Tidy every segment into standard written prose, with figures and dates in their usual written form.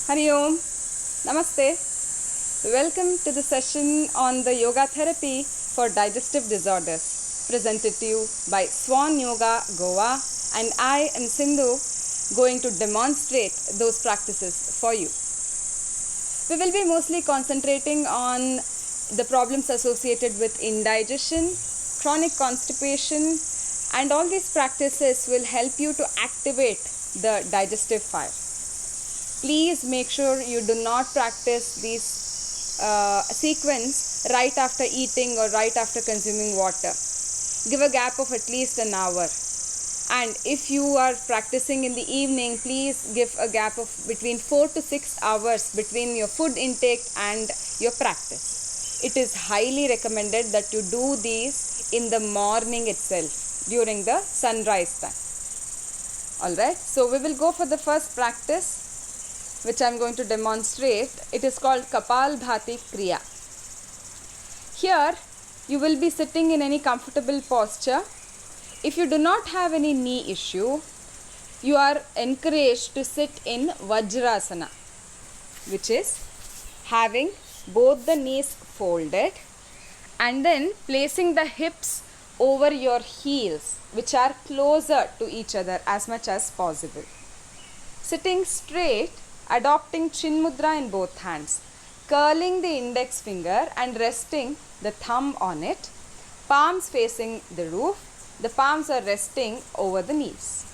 Hari Om, Namaste. Welcome to the session on the yoga therapy for digestive disorders, presented to you by SWAN Yoga Goa, and I am Sindhu, going to demonstrate those practices for you. We will be mostly concentrating on the problems associated with indigestion, chronic constipation, and all these practices will help you to activate the digestive fire. Please make sure you do not practice these sequence right after eating or right after consuming water. Give a gap of at least an hour. And if you are practicing in the evening, please give a gap of between 4 to 6 hours between your food intake and your practice. It is highly recommended that you do these in the morning itself during the sunrise time. Alright, so we will go for the first practice, which I am going to demonstrate. It is called Kapal Bhati Kriya. Here you will be sitting in any comfortable posture. If you do not have any knee issue, you are encouraged to sit in Vajrasana, which is having both the knees folded and then placing the hips over your heels, which are closer to each other as much as possible. Sitting straight, adopting Chin Mudra in both hands, curling the index finger and resting the thumb on it, palms facing the roof, the palms are resting over the knees.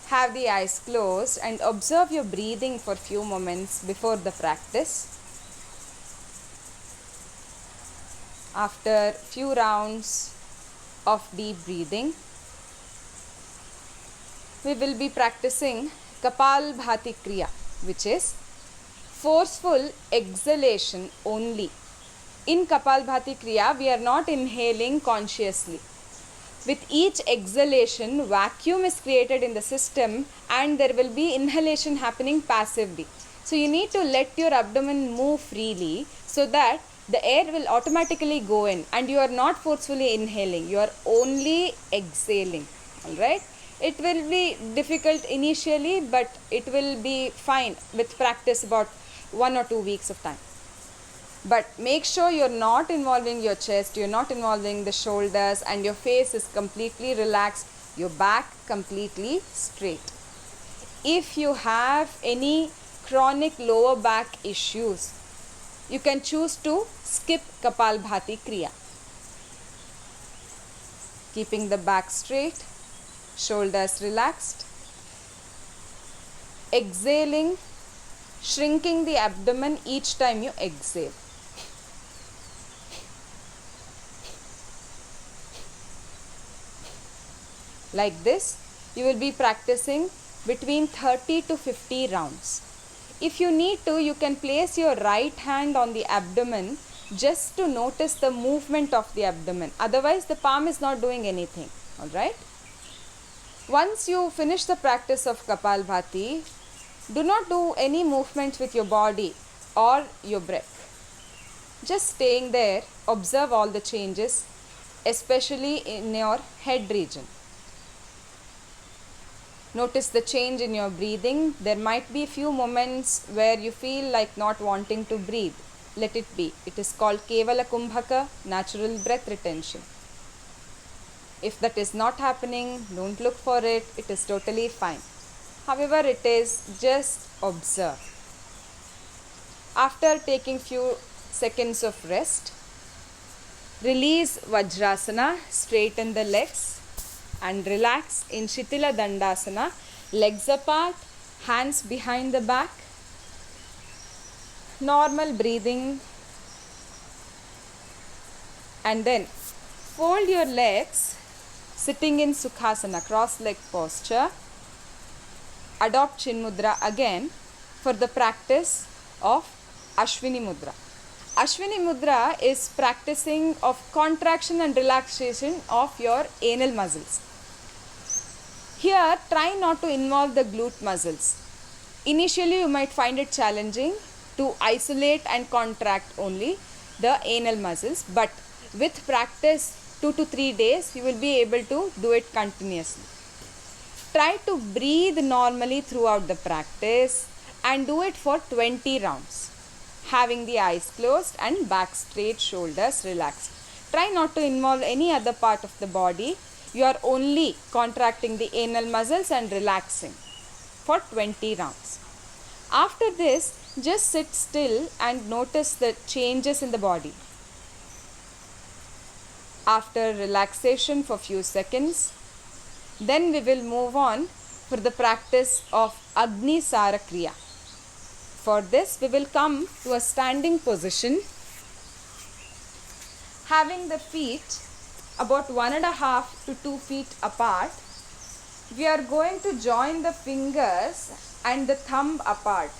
Have the eyes closed and observe your breathing for few moments before the practice. After few rounds of deep breathing, we will be practicing Kapal Bhati Kriya, which is forceful exhalation only. In Kapal Bhati Kriya, we are not inhaling consciously. With each exhalation, vacuum is created in the system and there will be inhalation happening passively. So you need to let your abdomen move freely so that the air will automatically go in and you are not forcefully inhaling, you are only exhaling. Alright? It will be difficult initially, but it will be fine with practice about 1 or 2 weeks of time. But make sure you are not involving your chest, you are not involving the shoulders, and your face is completely relaxed, your back completely straight. If you have any chronic lower back issues, you can choose to skip Kapal Bhati Kriya. Keeping the back straight, shoulders relaxed, exhaling, shrinking the abdomen each time you exhale. Like this, you will be practicing between 30 to 50 rounds. If you need to, you can place your right hand on the abdomen just to notice the movement of the abdomen. Otherwise, the palm is not doing anything. Alright? Once you finish the practice of Kapal Bhati, do not do any movements with your body or your breath. Just staying there, observe all the changes, especially in your head region. Notice the change in your breathing. There might be a few moments where you feel like not wanting to breathe. Let it be. It is called Kevala Kumbhaka, natural breath retention. If that is not happening, don't look for it. It is totally fine. However it is, just observe. After taking few seconds of rest, release Vajrasana, straighten the legs and relax in Shitila Dandasana, legs apart, hands behind the back. Normal breathing, and then fold your legs sitting in Sukhasana, cross-leg posture. Adopt Chin Mudra again for the practice of Ashwini Mudra. Ashwini Mudra is practicing of contraction and relaxation of your anal muscles. Here, try not to involve the glute muscles. Initially, you might find it challenging to isolate and contract only the anal muscles, but with practice 2 to 3 days, you will be able to do it continuously. Try to breathe normally throughout the practice. and do it for 20 rounds, having the eyes closed and back straight, shoulders relaxed. Try not to involve any other part of the body. You are only contracting the anal muscles and relaxing for 20 rounds. After this, just sit still and notice the changes in the body. After relaxation for few seconds, then we will move on for the practice of Agni Sara Kriya. For this, we will come to a standing position, having the feet about 1.5 to 2 feet apart. We are going to join the fingers and the thumb apart,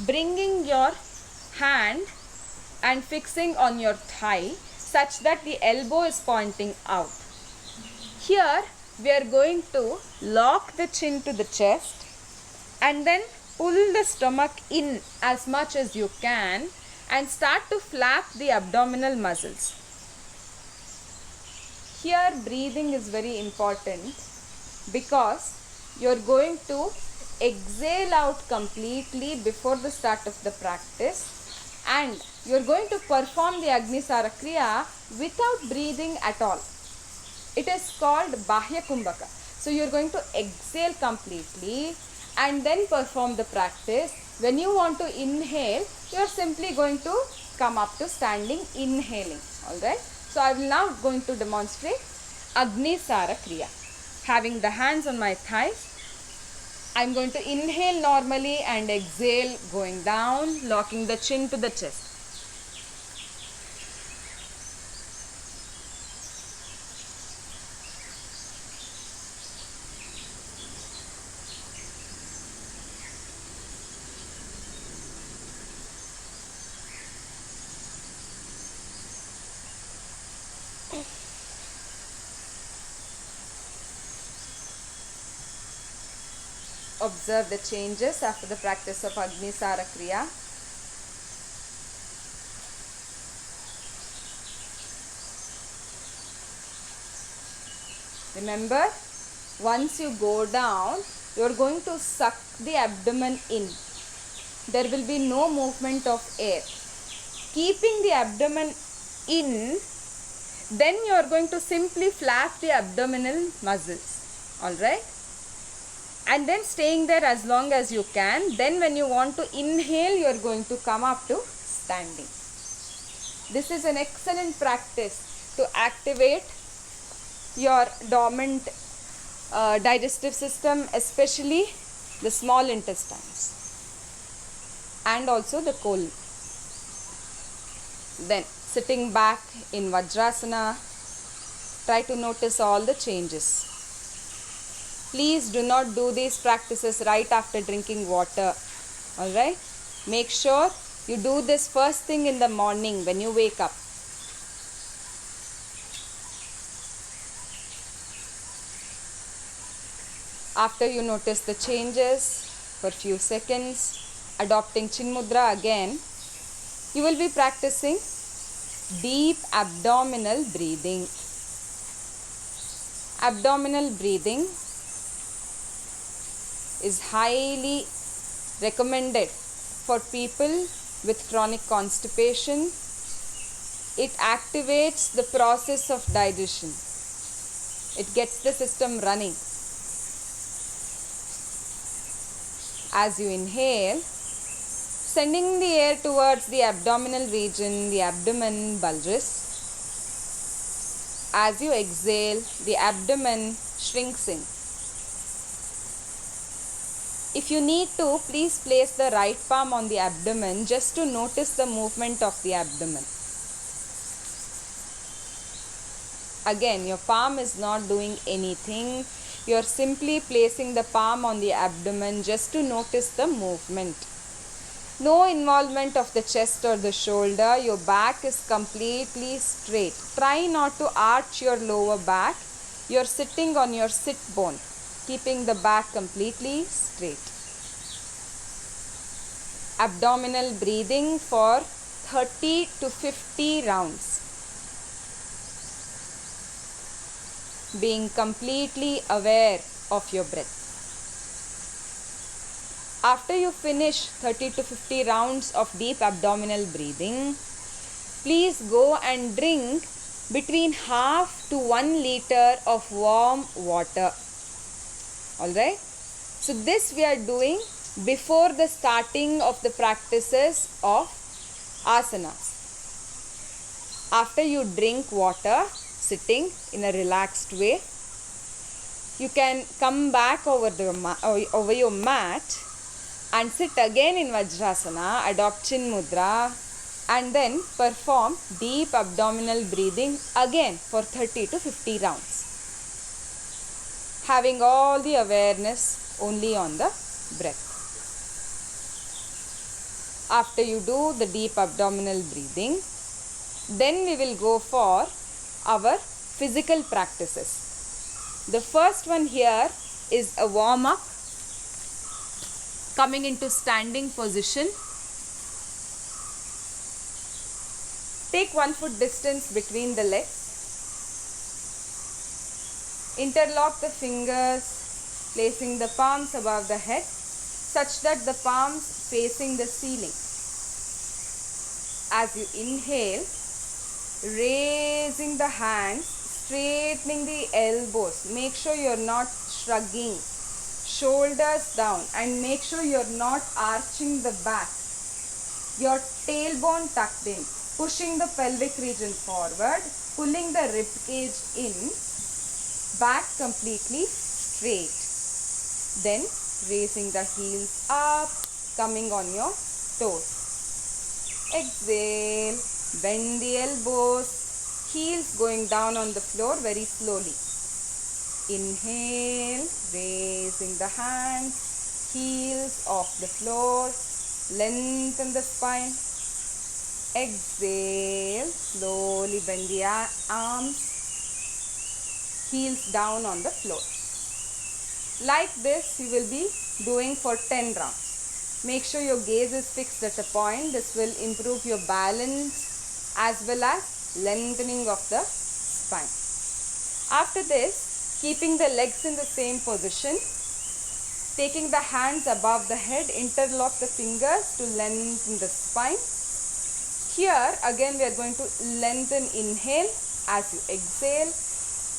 bringing your hand and fixing on your thigh such that the elbow is pointing out. Here we are going to lock the chin to the chest and then pull the stomach in as much as you can and start to flap the abdominal muscles. Here breathing is very important because you are going to exhale out completely before the start of the practice, and you are going to perform the Agni Sara Kriya without breathing at all. It is called Bahya Kumbhaka. So you are going to exhale completely and then perform the practice. When you want to inhale, you are simply going to come up to standing inhaling. Alright. So I will now going to demonstrate Agni Sara Kriya. Having the hands on my thighs, I am going to inhale normally and exhale going down, locking the chin to the chest. Observe the changes after the practice of Agni Sara Kriya. Remember, once you go down, you are going to suck the abdomen in. There will be no movement of air. Keeping the abdomen in, then you are going to simply flap the abdominal muscles. Alright? And then staying there as long as you can. Then when you want to inhale, you are going to come up to standing. This is an excellent practice to activate your dormant digestive system, especially the small intestines and also the colon. Then sitting back in Vajrasana, try to notice all the changes. Please do not do these practices right after drinking water. Alright? Make sure you do this first thing in the morning when you wake up. After you notice the changes for few seconds, adopting Chin Mudra again, you will be practicing deep abdominal breathing. Abdominal breathing is highly recommended for people with chronic constipation. It activates the process of digestion. It gets the system running. As you inhale, sending the air towards the abdominal region, the abdomen bulges. As you exhale, the abdomen shrinks in. If you need to, please place the right palm on the abdomen just to notice the movement of the abdomen. Again, your palm is not doing anything. You are simply placing the palm on the abdomen just to notice the movement. No involvement of the chest or the shoulder. Your back is completely straight. Try not to arch your lower back. You are sitting on your sit bone, keeping the back completely straight. Abdominal breathing for 30 to 50 rounds. Being completely aware of your breath. After you finish 30 to 50 rounds of deep abdominal breathing, please go and drink between half to 1 liter of warm water. Alright? So this we are doing before the starting of the practices of asanas. After you drink water, sitting in a relaxed way, you can come back over your mat and sit again in Vajrasana, adopt Chin Mudra, and then perform deep abdominal breathing again for 30 to 50 rounds. Having all the awareness only on the breath. After you do the deep abdominal breathing, then we will go for our physical practices. The first one here is a warm-up. Coming into standing position. Take 1 foot distance between the legs. Interlock the fingers, placing the palms above the head such that the palms facing the ceiling. As you inhale, raising the hands, straightening the elbows. Make sure you're not shrugging. Shoulders down, and make sure you're not arching the back. Your tailbone tucked in, pushing the pelvic region forward, pulling the rib cage in, back completely straight. Then raising the heels up, coming on your toes. Exhale, bend the elbows, heels going down on the floor very slowly. Inhale, raising the hands, heels off the floor, lengthen the spine. Exhale, slowly bend the arms, heels down on the floor. Like this, you will be doing for 10 rounds. Make sure your gaze is fixed at a point. This will improve your balance as well as lengthening of the spine. After this, keeping the legs in the same position, taking the hands above the head, interlock the fingers to lengthen the spine. Here again we are going to lengthen. Inhale, as you exhale,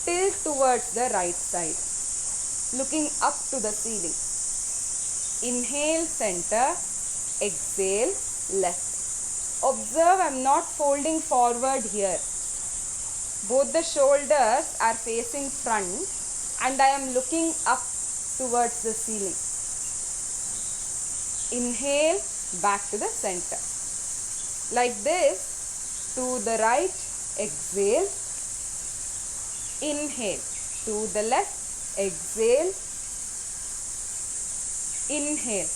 tilt towards the right side, looking up to the ceiling. Inhale, center, exhale, left. Observe, I am not folding forward here. Both the shoulders are facing front and I am looking up towards the ceiling. Inhale, back to the center. Like this, to the right, exhale. Inhale, to the left, exhale. Inhale.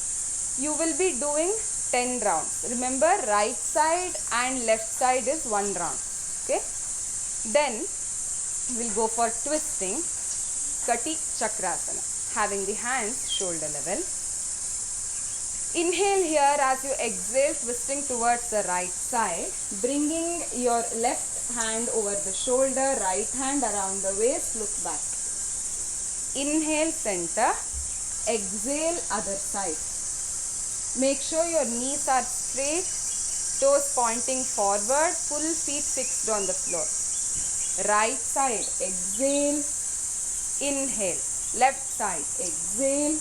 You will be doing 10 rounds. Remember, right side and left side is 1 round. Okay. Then we'll go for twisting, Kati Chakrasana, having the hands shoulder level. Inhale here, as you exhale, twisting towards the right side, bringing your left hand over the shoulder, right hand around the waist, look back. Inhale, center, exhale, other side. Make sure your knees are straight, toes pointing forward, full feet fixed on the floor. Right side, exhale, inhale. Left side, exhale,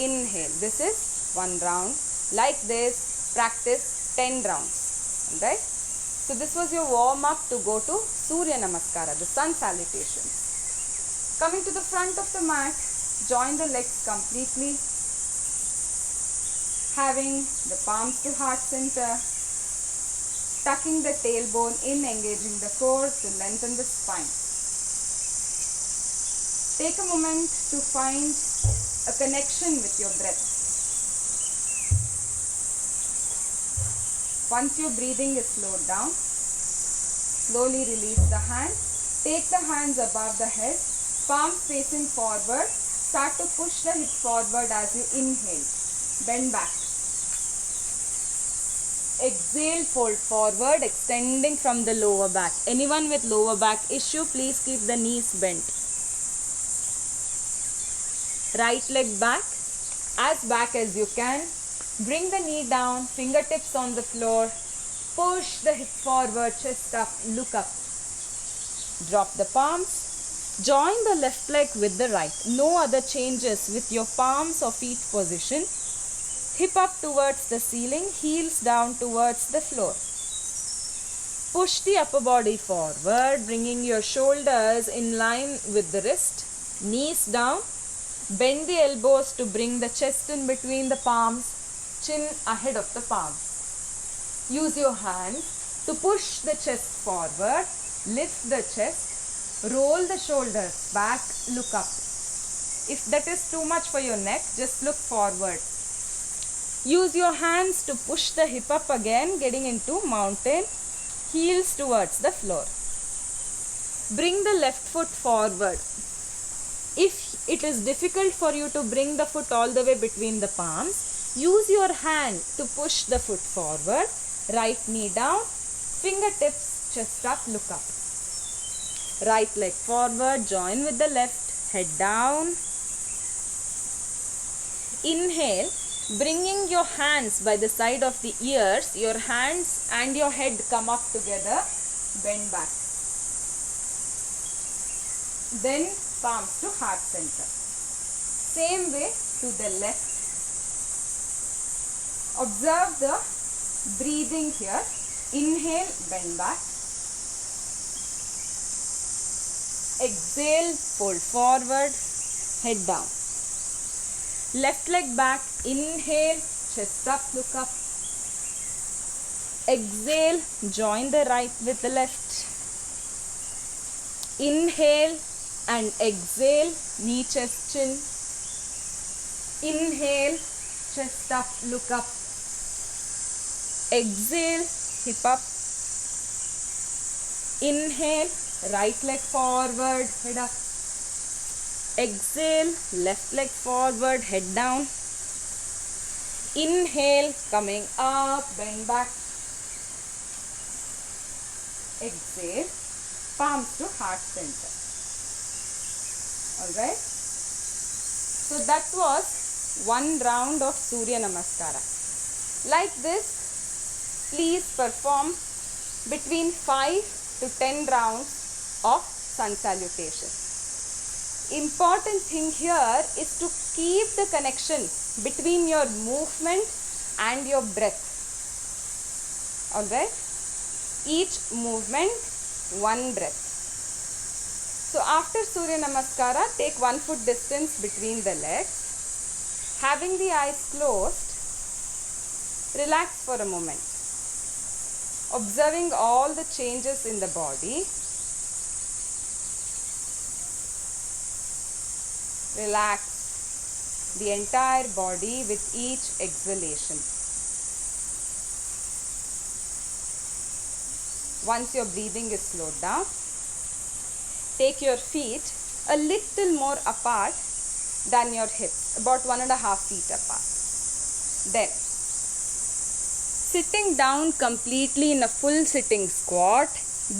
inhale. This is 1 round. Like this, practice 10 rounds. Alright? So this was your warm up to go to Surya Namaskara, the sun salutations. Coming to the front of the mat, join the legs completely. Having the palms to heart center. Tucking the tailbone in, engaging the core to lengthen the spine. Take a moment to find a connection with your breath. Once your breathing is slowed down, slowly release the hands. Take the hands above the head, palms facing forward. Start to push the hips forward as you inhale. Bend back. Exhale, fold forward, extending from the lower back. Anyone with lower back issue, please keep the knees bent. Right leg back as back as you can. Bring the knee down, fingertips on the floor. Push the hip forward, chest up, look up. Drop the palms. Join the left leg with the right. No other changes with your palms or feet position. Hip up towards the ceiling, heels down towards the floor. Push the upper body forward, bringing your shoulders in line with the wrist. Knees down. Bend the elbows to bring the chest in between the palms, chin ahead of the palm. Use your hands to push the chest forward, lift the chest. Roll the shoulders back, look up. If that is too much for your neck, just look forward. Use your hands to push the hip up again, getting into mountain, heels towards the floor. Bring the left foot forward. If it is difficult for you to bring the foot all the way between the palms, use your hand to push the foot forward. Right knee down, fingertips, chest up, look up. Right leg forward, join with the left, head down. Inhale, bringing your hands by the side of the ears, your hands and your head come up together, bend back. Then palms to heart center. Same way to the left. Observe the breathing here. Inhale, bend back. Exhale, fold forward, head down. Left leg back, inhale, chest up, look up. Exhale, join the right with the left. Inhale and exhale, knee, chest, chin. Inhale, chest up, look up. Exhale, hip up. Inhale, right leg forward, head up. Exhale, left leg forward, head down. Inhale, coming up, bend back. Exhale, palms to heart center. Alright. So that was one round of Surya Namaskara. Like this, please perform between 5 to 10 rounds of sun salutation. Important thing here is to keep the connection between your movement and your breath. Alright? Each movement, one breath. So after Surya Namaskara, take 1 foot distance between the legs. Having the eyes closed, relax for a moment. Observing all the changes in the body. Relax the entire body with each exhalation. Once your breathing is slowed down, take your feet a little more apart than your hips, about 1.5 feet apart. Then, sitting down completely in a full sitting squat,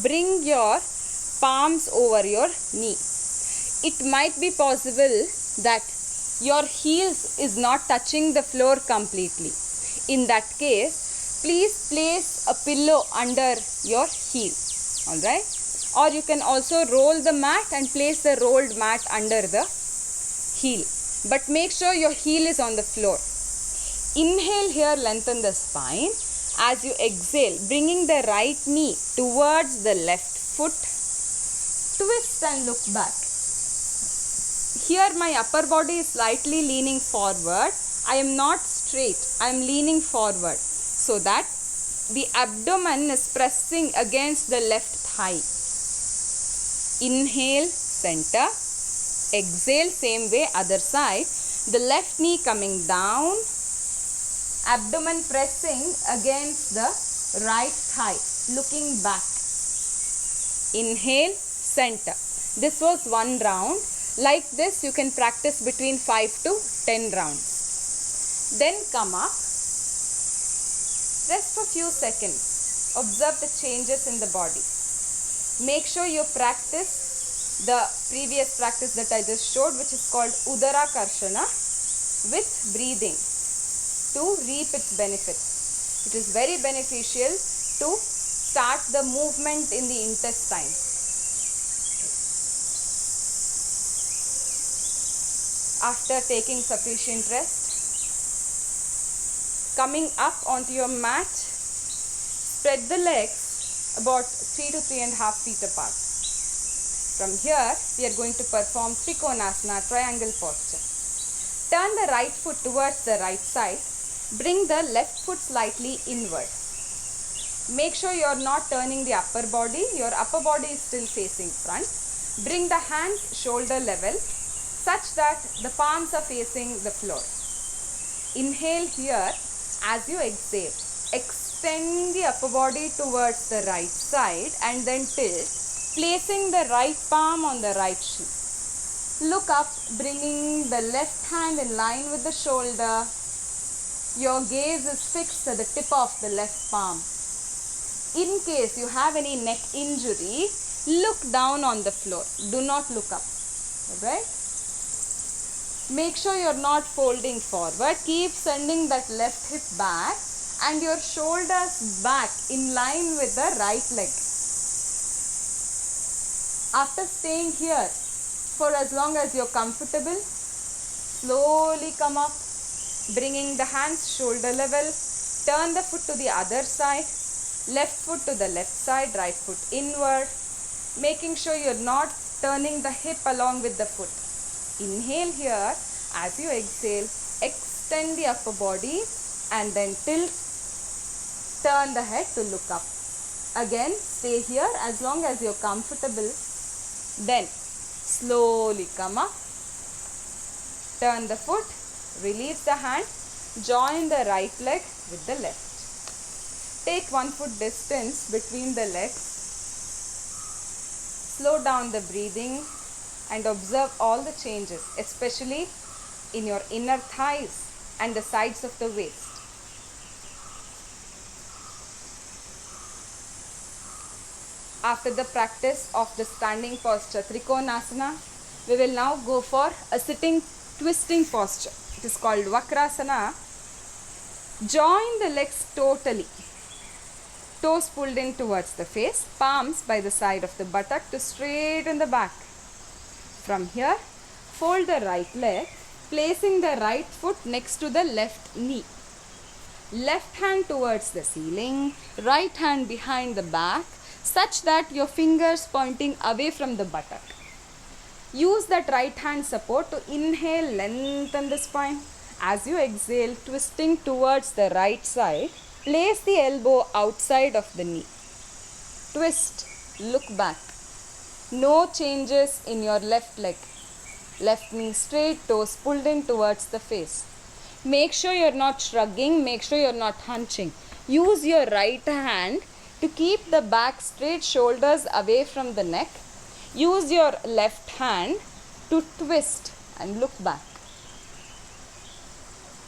bring your palms over your knee. It might be possible that your heels is not touching the floor completely. In that case, please place a pillow under your heel. Alright? Or you can also roll the mat and place the rolled mat under the heel. But make sure your heel is on the floor. Inhale here, lengthen the spine. As you exhale, bringing the right knee towards the left foot. Twist and look back. Here my upper body is slightly leaning forward. I am not straight. I am leaning forward so that the abdomen is pressing against the left thigh. Inhale, center. Exhale, same way, other side. The left knee coming down. Abdomen pressing against the right thigh. Looking back. Inhale, center. This was one round. Like this, you can practice between 5 to 10 rounds. Then come up. Rest for few seconds. Observe the changes in the body. Make sure you practice the previous practice that I just showed, which is called Udara Karshana. with breathing to reap its benefits. It is very beneficial to start the movement in the intestine. After taking sufficient rest, coming up onto your mat, spread the legs about 3 to 3.5 feet apart. From here, we are going to perform Trikonasana, triangle posture. Turn the right foot towards the right side. Bring the left foot slightly inward. Make sure you are not turning the upper body. Your upper body is still facing front. Bring the hands shoulder level such that the palms are facing the floor. Inhale here. As you exhale, extend the upper body towards the right side and then tilt, placing the right palm on the right shin. Look up, bringing the left hand in line with the shoulder. Your gaze is fixed at the tip of the left palm. In case you have any neck injury, look down on the floor. Do not look up. Alright? Make sure you are not folding forward. Keep sending that left hip back and your shoulders back in line with the right leg. After staying here for as long as you are comfortable, slowly come up, bringing the hands shoulder level. Turn the foot to the other side. Left foot to the left side, right foot inward. Making sure you are not turning the hip along with the foot. Inhale here. As you exhale, extend the upper body and then tilt. Turn the head to look up. Again, stay here as long as you are comfortable. Then, slowly come up. Turn the foot. Release the hand. Join the right leg with the left. Take 1 foot distance between the legs. Slow down the breathing and observe all the changes, especially in your inner thighs and the sides of the waist. After the practice of the standing posture, Trikonasana, we will now go for a sitting twisting posture. It is called Chakrasana. Join the legs totally. Toes pulled in towards the face, palms by the side of the buttock to straighten the back. From here, fold the right leg, placing the right foot next to the left knee. Left hand towards the ceiling, right hand behind the back, such that your fingers pointing away from the buttock. Use that right hand support to inhale, lengthen the spine. As you exhale, twisting towards the right side, place the elbow outside of the knee. Twist, look back. No changes in your left leg. Left knee straight, toes pulled in towards the face. Make sure you are not shrugging, make sure you are not hunching. Use your right hand to keep the back straight, shoulders away from the neck. Use your left hand to twist and look back.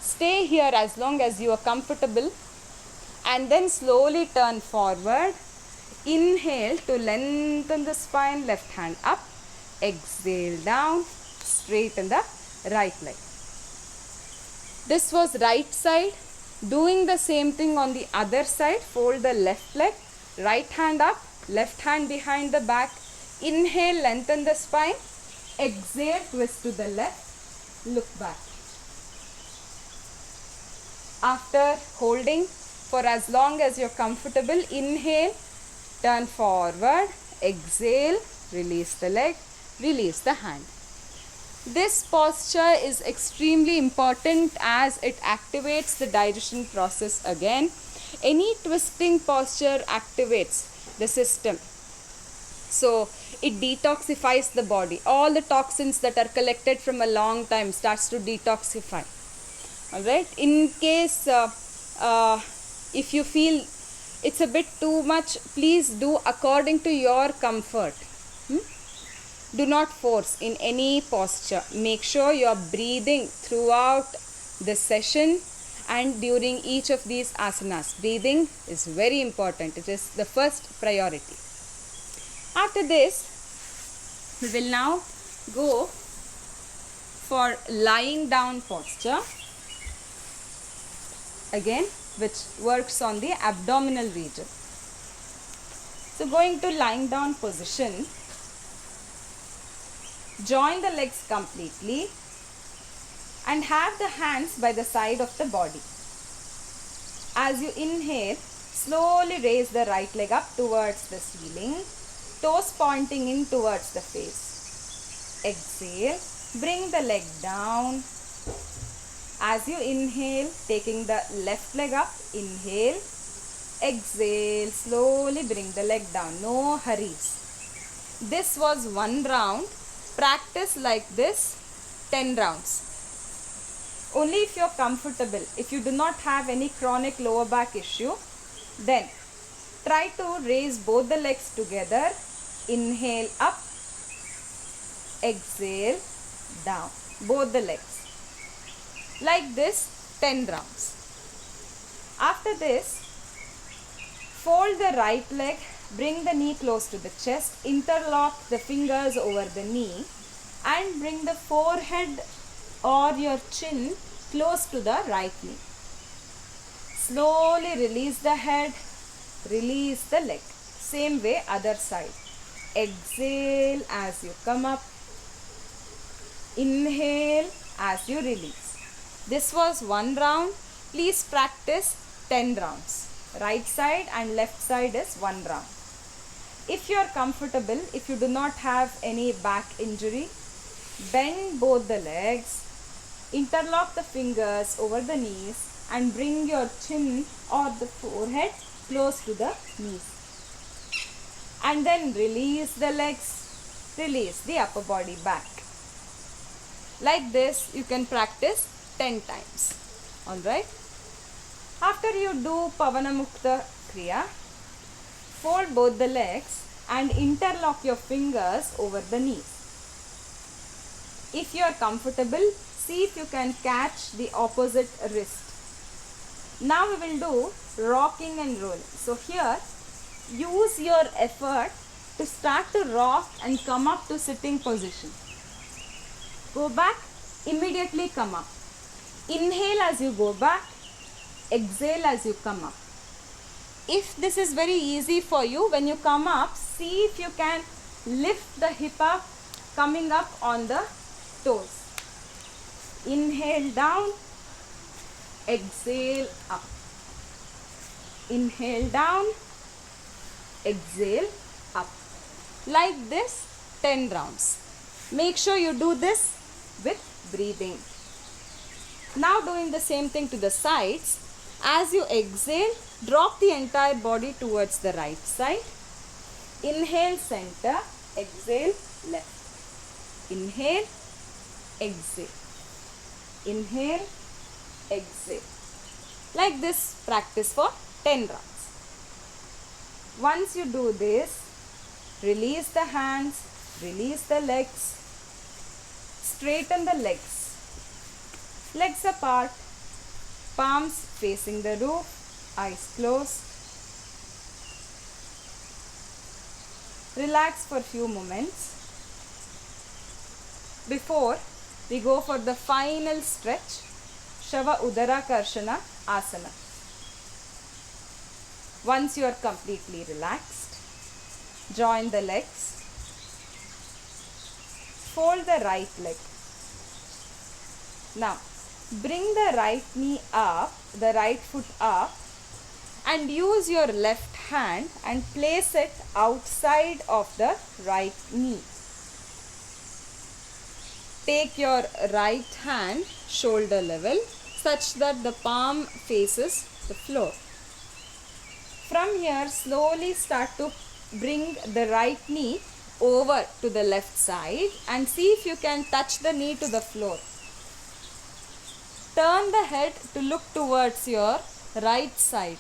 Stay here as long as you are comfortable and then slowly turn forward. Inhale to lengthen the spine, left hand up. Exhale down, straighten the right leg. This was right side. Doing the same thing on the other side. Fold the left leg, right hand up, left hand behind the back. Inhale, lengthen the spine. Exhale, twist to the left, look back. After holding for as long as you're comfortable, inhale, turn forward, exhale, release the leg, release the hand. This posture is extremely important as it activates the digestion process again. Any twisting posture activates the system. So it detoxifies the body. All the toxins that are collected from a long time starts to detoxify. Alright, in case if you feel it's a bit too much, please do according to your comfort. Do not force in any posture. Make sure you are breathing throughout the session and during each of these asanas. Breathing is very important. It is the first priority. After this, we will now go for lying down posture. Again, which works on the abdominal region. So going to lying down position, join the legs completely and have the hands by the side of the body. As you inhale, slowly raise the right leg up towards the ceiling, toes pointing in towards the face. Exhale, bring the leg down. As you inhale, taking the left leg up, inhale, exhale, slowly bring the leg down, no hurries. This was 1 round. Practice like this 10 rounds. Only if you are comfortable. If you do not have any chronic lower back issue, then try to raise both the legs together. Inhale up, exhale down, both the legs. Like this 10 rounds. After this, fold the right leg, bring the knee close to the chest, interlock the fingers over the knee and bring the forehead or your chin close to the right knee. Slowly release the head, release the leg. Same way other side. Exhale as you come up. Inhale as you release. This was 1 round. Please practice 10 rounds. Right side and left side is 1 round. If you are comfortable, if you do not have any back injury, bend both the legs, interlock the fingers over the knees and bring your chin or the forehead close to the knees. And then release the legs, release the upper body back. Like this, you can practice 10 times. Alright. After you do Pavanamukta Kriya, fold both the legs and interlock your fingers over the knees. If you are comfortable, see if you can catch the opposite wrist. Now we will do rocking and rolling. So here, use your effort to start to rock and come up to sitting position. Go back, immediately come up. Inhale as you go back, exhale as you come up. If this is very easy for you, when you come up, see if you can lift the hip up, coming up on the toes. Inhale down, exhale up. Inhale down, exhale up. Like this 10 rounds. Make sure you do this with breathing. Now doing the same thing to the sides. As you exhale, drop the entire body towards the right side. Inhale center, exhale left. Inhale, exhale. Inhale, exhale. Like this practice for 10 rounds. Once you do this, release the hands, release the legs, straighten the legs. Legs apart, palms facing the roof, eyes closed. Relax for a few moments before we go for the final stretch, Shava Udara Karshana Asana. Once you are completely relaxed, join the legs, fold the right leg. Now, bring the right knee up, the right foot up and use your left hand and place it outside of the right knee. Take your right hand shoulder level such that the palm faces the floor. From here, slowly start to bring the right knee over to the left side and see if you can touch the knee to the floor. Turn the head to look towards your right side.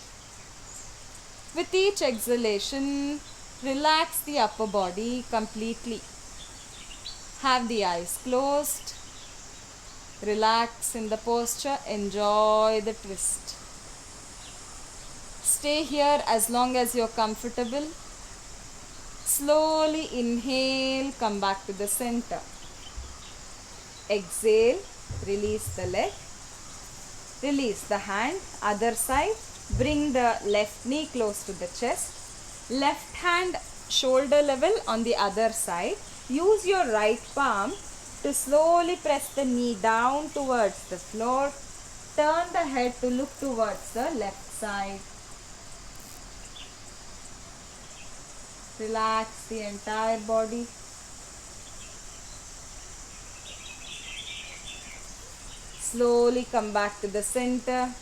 With each exhalation, relax the upper body completely. Have the eyes closed. Relax in the posture. Enjoy the twist. Stay here as long as you're comfortable. Slowly inhale, come back to the center. exhale, release the leg, release the hand, other side, bring the left knee close to the chest, left hand shoulder level on the other side. Use your right palm to slowly press the knee down towards the floor. Turn the head to look towards the left side. Relax the entire body. Slowly come back to the center.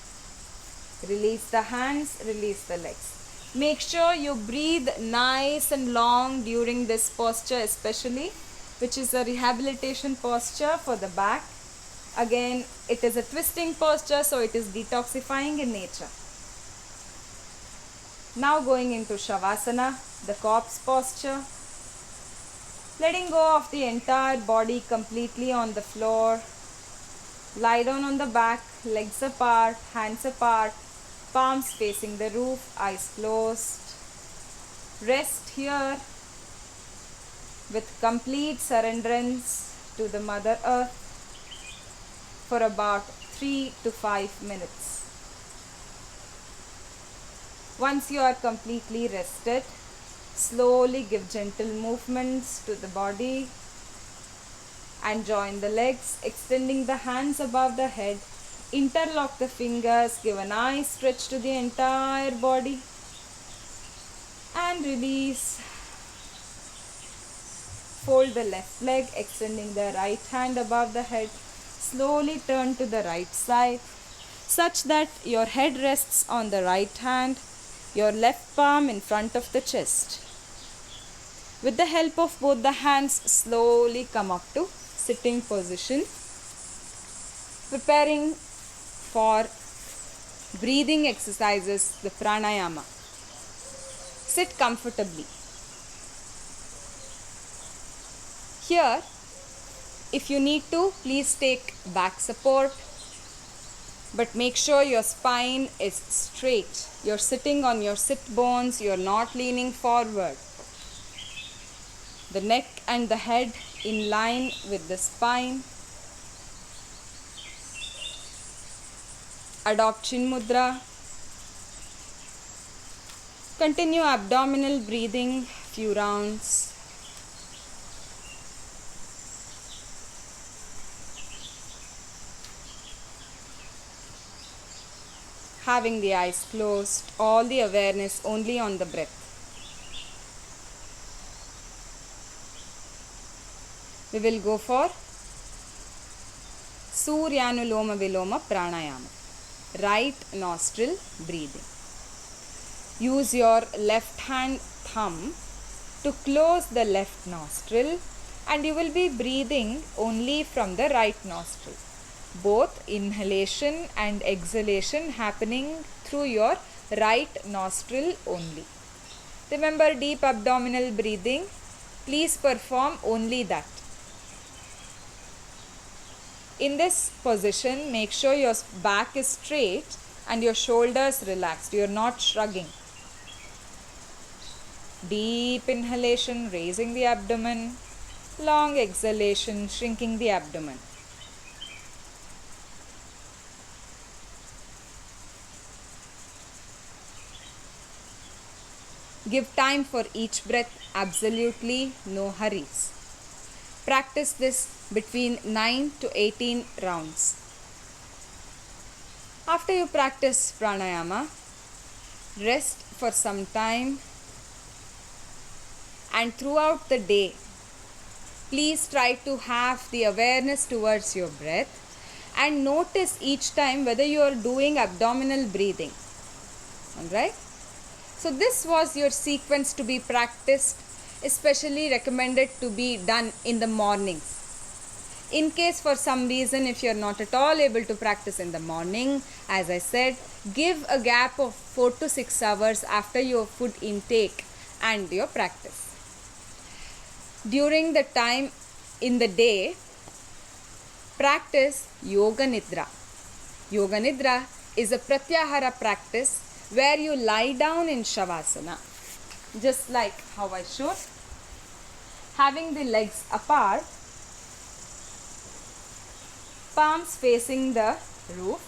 Release the hands, release the legs. Make sure you breathe nice and long during this posture especially, which is a rehabilitation posture for the back. Again, it is a twisting posture, so it is detoxifying in nature. Now going into Shavasana, the corpse posture. Letting go of the entire body completely on the floor. Lie down on the back, legs apart, hands apart, palms facing the roof, eyes closed. Rest here with complete surrenderance to the Mother Earth for about 3 to 5 minutes. Once you are completely rested, slowly give gentle movements to the body and join the legs, extending the hands above the head. Interlock the fingers, give a nice stretch to the entire body and release. Fold the left leg, extending the right hand above the head. Slowly turn to the right side such that your head rests on the right hand, your left palm in front of the chest. With the help of both the hands, slowly come up to sitting position, preparing for breathing exercises, the pranayama. Sit comfortably. Here, if you need to, please take back support, but make sure your spine is straight. You're sitting on your sit bones, you're not leaning forward. The neck and the head in line with the spine. Adopt Chin Mudra. Continue abdominal breathing, few rounds. Having the eyes closed, all the awareness only on the breath. We will go for Surya Luma Voluma Pranayama. Right nostril breathing. Use your left hand thumb to close the left nostril and you will be breathing only from the right nostril. Both inhalation and exhalation happening through your right nostril only. Remember deep abdominal breathing. Please perform only that. In this position, make sure your back is straight and your shoulders relaxed. You are not shrugging. Deep inhalation, raising the abdomen. Long exhalation, shrinking the abdomen. Give time for each breath, absolutely no hurries. Practice this between 9 to 18 rounds. After you practice pranayama, rest for some time and throughout the day, please try to have the awareness towards your breath and notice each time whether you are doing abdominal breathing. Alright? So this was your sequence to be practiced, especially recommended to be done in the mornings. In case for some reason if you are not at all able to practice in the morning, as I said, give a gap of 4 to 6 hours after your food intake and your practice. During the time in the day, practice Yoga Nidra. Yoga Nidra is a Pratyahara practice where you lie down in Shavasana, just like how I showed, having the legs apart palms facing the roof.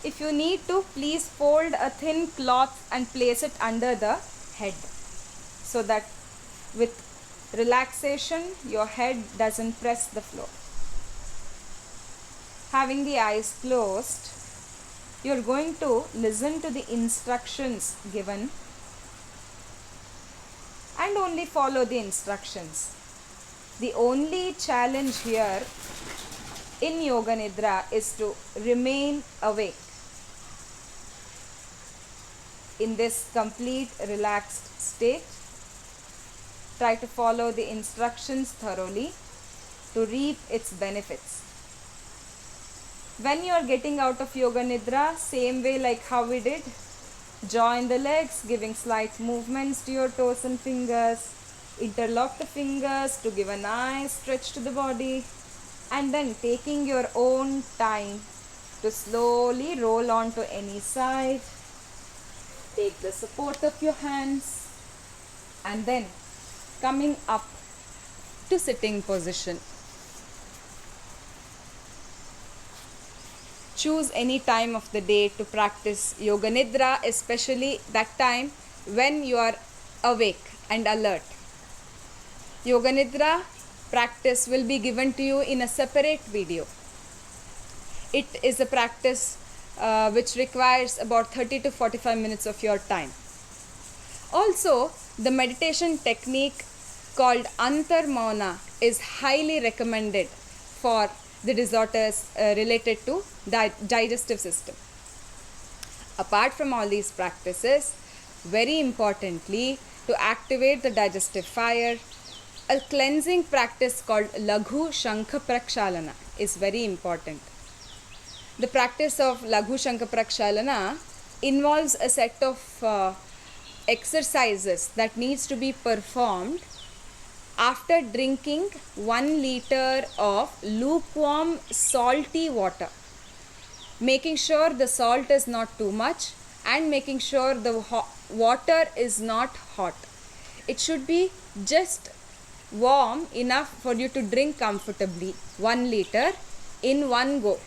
If you need to, please fold a thin cloth and place it under the head, so that with relaxation your head doesn't press the floor. Having the eyes closed, you are going to listen to the instructions given and only follow the instructions. The only challenge here in Yoga Nidra is to remain awake in this complete relaxed state. Try to follow the instructions thoroughly to reap its benefits. When you are getting out of Yoga Nidra, same way like how we did, join the legs, giving slight movements to your toes and fingers, interlock the fingers to give a nice stretch to the body, and then taking your own time to slowly roll onto any side. Take the support of your hands and then coming up to sitting position. Choose any time of the day to practice Yoga Nidra, especially that time when you are awake and alert. Yoga Nidra practice will be given to you in a separate video. It is a practice which requires about 30 to 45 minutes of your time. Also, the meditation technique called Antar Mauna is highly recommended for the disorders related to digestive system. Apart from all these practices, very importantly, to activate the digestive fire, a cleansing practice called Laghu Shankha Prakshalana is very important. The practice of Laghu Shankha Prakshalana involves a set of exercises that needs to be performed after drinking 1 liter of lukewarm salty water, making sure the salt is not too much and making sure the water is not hot. It should be just warm enough for you to drink comfortably, 1 liter in one go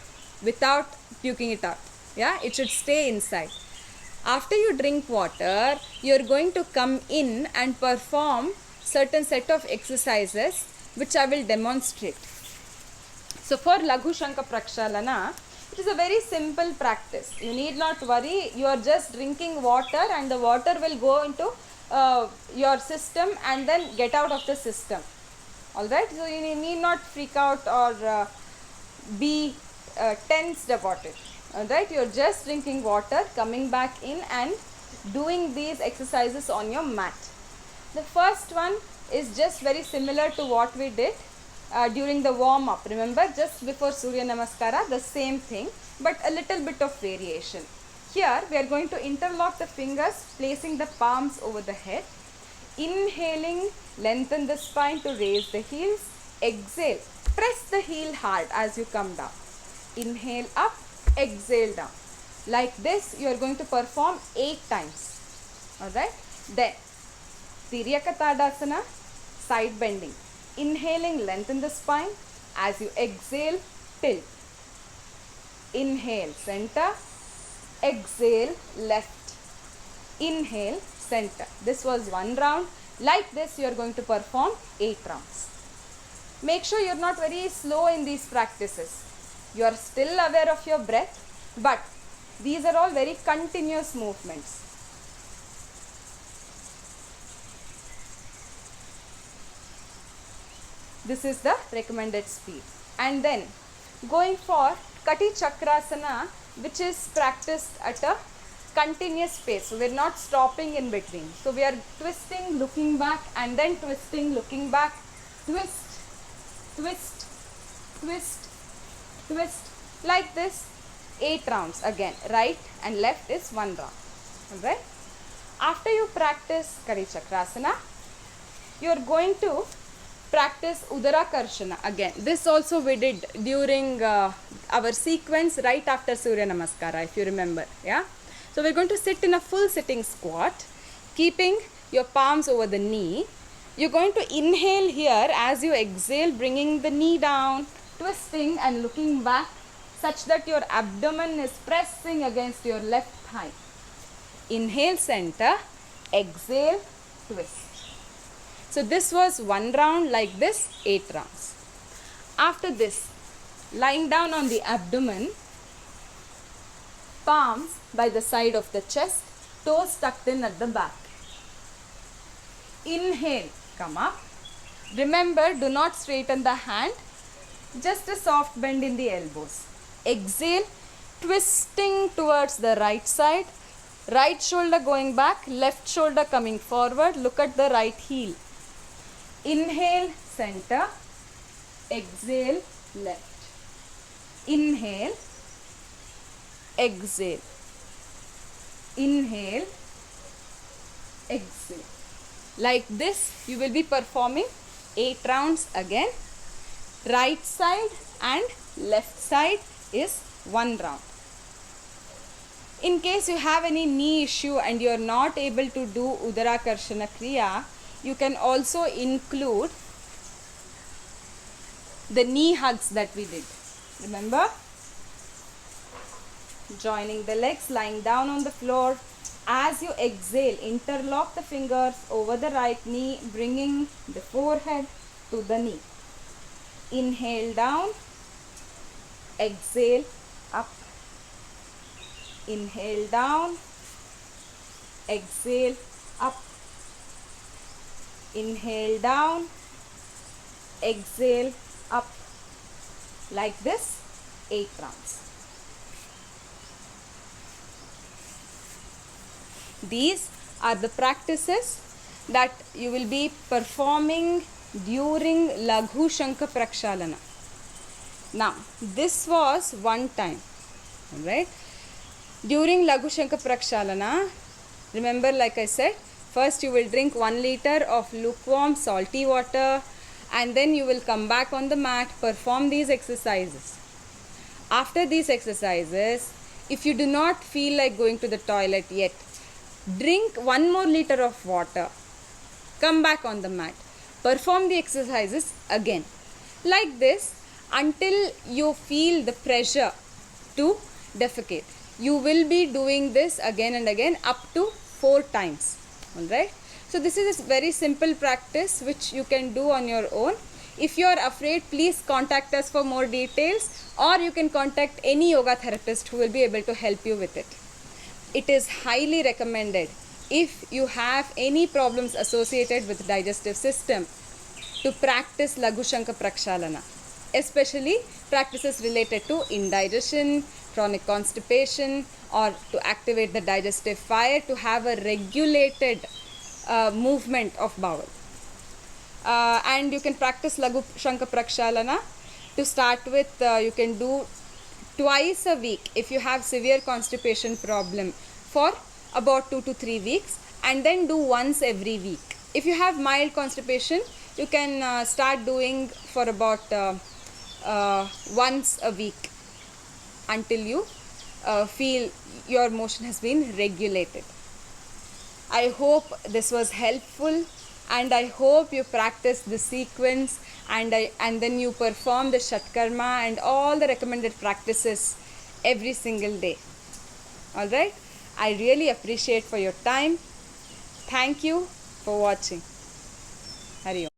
without puking it out. Yeah, it should stay inside. After you drink water, you are going to come in and perform certain set of exercises which I will demonstrate. So for Laghu Shankha Prakshalana, it is a very simple practice. You need not worry, you are just drinking water and the water will go into your system and then get out of the system. Alright, so you need not freak out or be tensed about it. Alright, you are just drinking water, coming back in and doing these exercises on your mat. The first one is just very similar to what we did during the warm up. Remember, just before Surya Namaskara, the same thing, but a little bit of variation. Here we are going to interlock the fingers, placing the palms over the head. Inhaling, lengthen the spine to raise the heels. Exhale, press the heel hard as you come down. Inhale up, exhale down. Like this you are going to perform 8 times. Alright, then Tiryaka Tadasana, side bending. Inhaling, lengthen the spine. As you exhale, tilt. Inhale, center. Exhale, left. Inhale, center. This was 1 round. Like this you are going to perform 8 rounds. Make sure you are not very slow in these practices. You are still aware of your breath, but these are all very continuous movements. This is the recommended speed. And then going for Kati Chakrasana, which is practiced at a continuous pace. So we are not stopping in between. So we are twisting, looking back, and then twisting, looking back, twist, twist, twist, twist. Like this, 8 rounds again. Right and left is 1 round. Alright. After you practice Kati Chakrasana, you are going to practice Udara Karshana again. This also we did during our sequence right after Surya Namaskara, if you remember. Yeah. So we are going to sit in a full sitting squat, keeping your palms over the knee. You are going to inhale here as you exhale, bringing the knee down, twisting and looking back, such that your abdomen is pressing against your left thigh. Inhale, center, exhale, twist. So this was 1 round like this, 8 rounds. After this, lying down on the abdomen, palms by the side of the chest, toes tucked in at the back. Inhale, come up. Remember, do not straighten the hand, just a soft bend in the elbows. Exhale, twisting towards the right side, right shoulder going back, left shoulder coming forward, look at the right heel. Inhale, center, exhale, left. Inhale, exhale, inhale, exhale. Like this, you will be performing 8 rounds again. Right side and left side is 1 round. In case you have any knee issue and you are not able to do Udarakarshana Kriya, you can also include the knee hugs that we did. Remember? Joining the legs, lying down on the floor. As you exhale, interlock the fingers over the right knee, bringing the forehead to the knee. Inhale down, exhale up. Inhale down, exhale up. Inhale down, exhale up. Like this, 8 rounds. These are the practices that you will be performing during Laghu Shankha Prakshalana. Now, this was one time, alright? During Laghu Shankha Prakshalana, remember, like I said, first you will drink 1 liter of lukewarm salty water, and then you will come back on the mat, perform these exercises. After these exercises, if you do not feel like going to the toilet yet, drink 1 more liter of water, come back on the mat, perform the exercises again. Like this until you feel the pressure to defecate. You will be doing this again and again up to 4 times. Alright. So this is a very simple practice which you can do on your own. If you are afraid, please contact us for more details, or you can contact any yoga therapist who will be able to help you with it. It is highly recommended if you have any problems associated with digestive system to practice Laghu Shankha Prakshalana, especially practices related to indigestion, chronic constipation, or to activate the digestive fire, to have a regulated movement of bowel. And you can practice Laghu Shankha Prakshalana. To start with, you can do twice a week if you have severe constipation problem for about 2 to 3 weeks, and then do once every week. If you have mild constipation, you can start doing for about once a week until you feel your motion has been regulated. I hope this was helpful, and I hope you practice the sequence and then you perform the Shatkarma and all the recommended practices every single day. Alright? I really appreciate for your time. Thank you for watching. Hari Om.